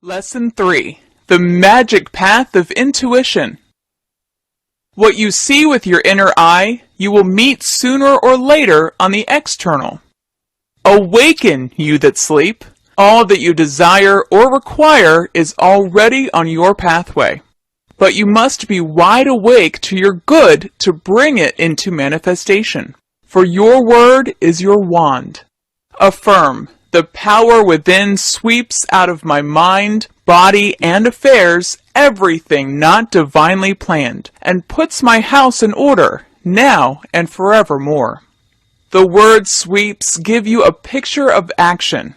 Lesson 3. The Magic Path of Intuition. What you see with your inner eye, you will meet sooner or later on the external. Awaken, you that sleep. All that you desire or require is already on your pathway. But you must be wide awake to your good to bring it into manifestation. For your word is your wand. Affirm. The power within sweeps out of my mind, body, and affairs everything not divinely planned, and puts my house in order, now and forevermore. The word sweeps give you a picture of action.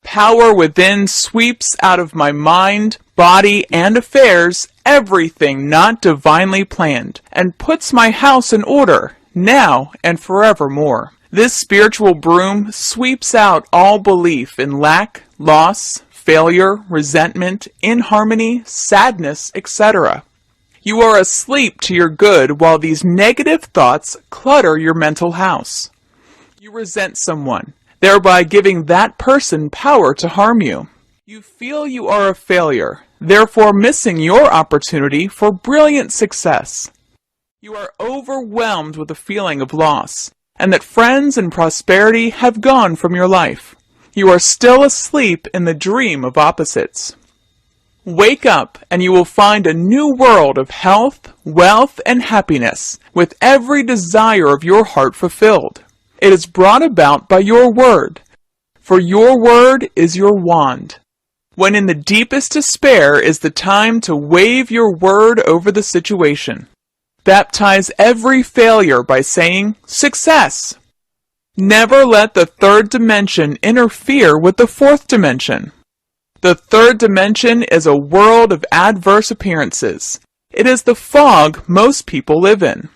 Power within sweeps out of my mind, body, and affairs everything not divinely planned, and puts my house in order, now and forevermore. This spiritual broom sweeps out all belief in lack, loss, failure, resentment, inharmony, sadness, etc. You are asleep to your good while these negative thoughts clutter your mental house. You resent someone, thereby giving that person power to harm you. You feel you are a failure, therefore missing your opportunity for brilliant success. You are overwhelmed with a feeling of loss, and that friends and prosperity have gone from your life. You are still asleep in the dream of opposites. Wake up, and you will find a new world of health, wealth, and happiness, with every desire of your heart fulfilled. It is brought about by your word, for your word is your wand. When in the deepest despair is the time to wave your word over the situation. Baptize every failure by saying, "Success!" Never let the third dimension interfere with the fourth dimension. The third dimension is a world of adverse appearances. It is the fog most people live in.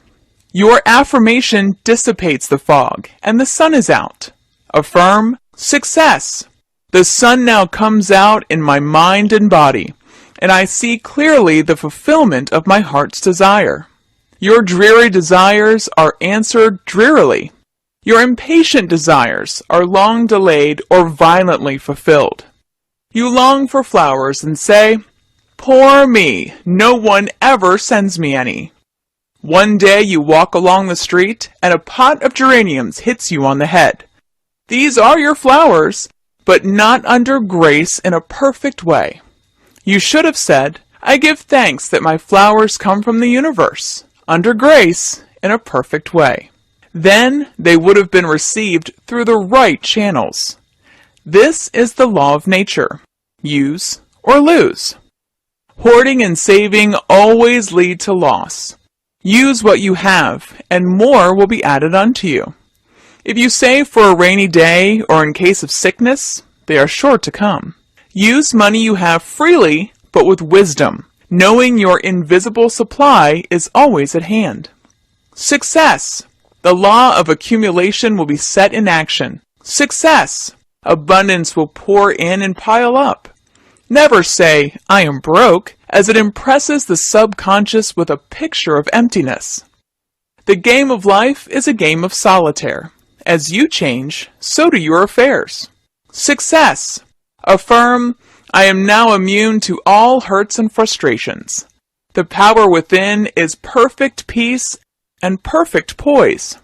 Your affirmation dissipates the fog, and the sun is out. Affirm, "Success!" The sun now comes out in my mind and body, and I see clearly the fulfillment of my heart's desire. Your dreary desires are answered drearily. Your impatient desires are long delayed or violently fulfilled. You long for flowers and say, "Poor me, no one ever sends me any." One day you walk along the street and a pot of geraniums hits you on the head. These are your flowers, but not under grace in a perfect way. You should have said, "I give thanks that my flowers come from the universe, under grace, in a perfect way." Then they would have been received through the right channels. This is the law of nature. Use or lose. Hoarding and saving always lead to loss. Use what you have, and more will be added unto you. If you save for a rainy day or in case of sickness, they are sure to come. Use money you have freely, but with wisdom, knowing your invisible supply is always at hand. Success! The law of accumulation will be set in action. Success! Abundance will pour in and pile up. Never say, "I am broke," as it impresses the subconscious with a picture of emptiness. The game of life is a game of solitaire. As you change, so do your affairs. Success! Affirm, "I am now immune to all hurts and frustrations." The power within is perfect peace and perfect poise.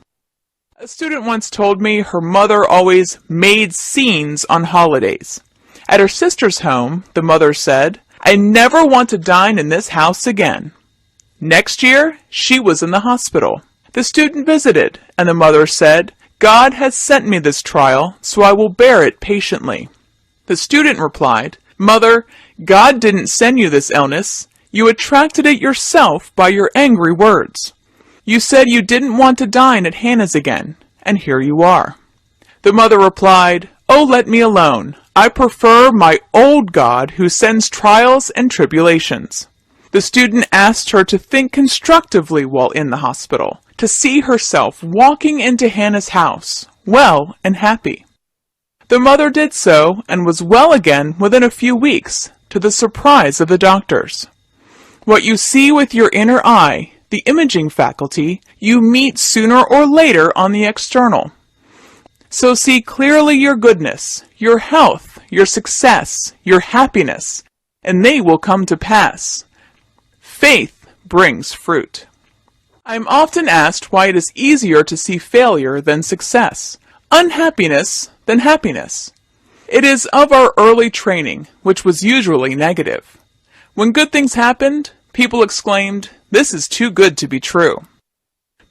A student once told me her mother always made scenes on holidays. At her sister's home, the mother said, "I never want to dine in this house again." Next year, she was in the hospital. The student visited, and the mother said, "God has sent me this trial, so I will bear it patiently." The student replied, "Mother, God didn't send you this illness. You attracted it yourself by your angry words. You said you didn't want to dine at Hannah's again, and here you are." The mother replied, "Oh, let me alone. I prefer my old God who sends trials and tribulations." The student asked her to think constructively while in the hospital, to see herself walking into Hannah's house, well and happy. The mother did so and was well again within a few weeks, to the surprise of the doctors. What you see with your inner eye, the imaging faculty, you meet sooner or later on the external. So see clearly your goodness, your health, your success, your happiness, and they will come to pass. Faith brings fruit. I am often asked why it is easier to see failure than success, unhappiness than happiness. It is of our early training, which was usually negative. When good things happened, people exclaimed, "This is too good to be true."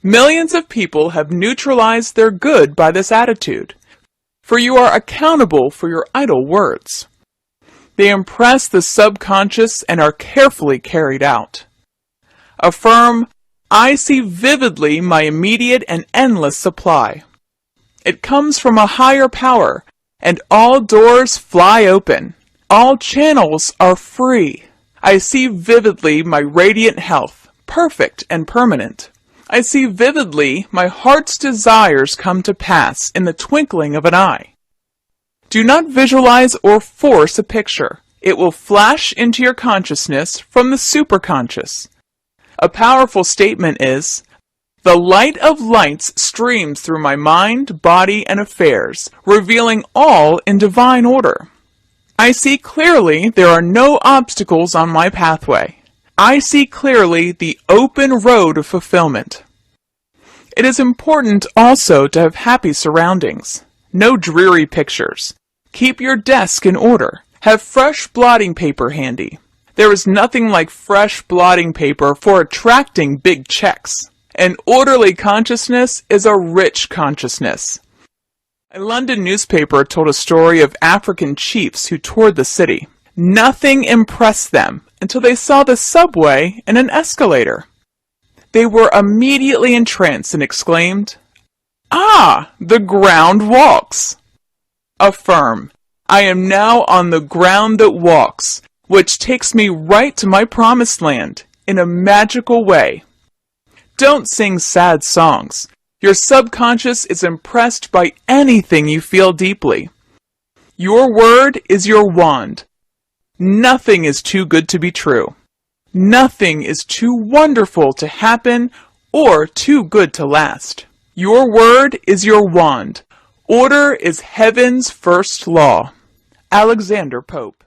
Millions of people have neutralized their good by this attitude, for you are accountable for your idle words. They impress the subconscious and are carefully carried out. Affirm, "I see vividly my immediate and endless supply." It comes from a higher power, and all doors fly open. All channels are free. I see vividly my radiant health, perfect and permanent. I see vividly my heart's desires come to pass in the twinkling of an eye. Do not visualize or force a picture. It will flash into your consciousness from the superconscious. A powerful statement is, "The light of lights streams through my mind, body, and affairs, revealing all in divine order. I see clearly there are no obstacles on my pathway. I see clearly the open road of fulfillment." It is important also to have happy surroundings. No dreary pictures. Keep your desk in order. Have fresh blotting paper handy. There is nothing like fresh blotting paper for attracting big checks. An orderly consciousness is a rich consciousness. A London newspaper told a story of African chiefs who toured the city. Nothing impressed them until they saw the subway and an escalator. They were immediately entranced and exclaimed, "Ah, the ground walks!" Affirm, "I am now on the ground that walks, which takes me right to my promised land in a magical way." Don't sing sad songs. Your subconscious is impressed by anything you feel deeply. Your word is your wand. Nothing is too good to be true. Nothing is too wonderful to happen or too good to last. Your word is your wand. Order is heaven's first law. Alexander Pope.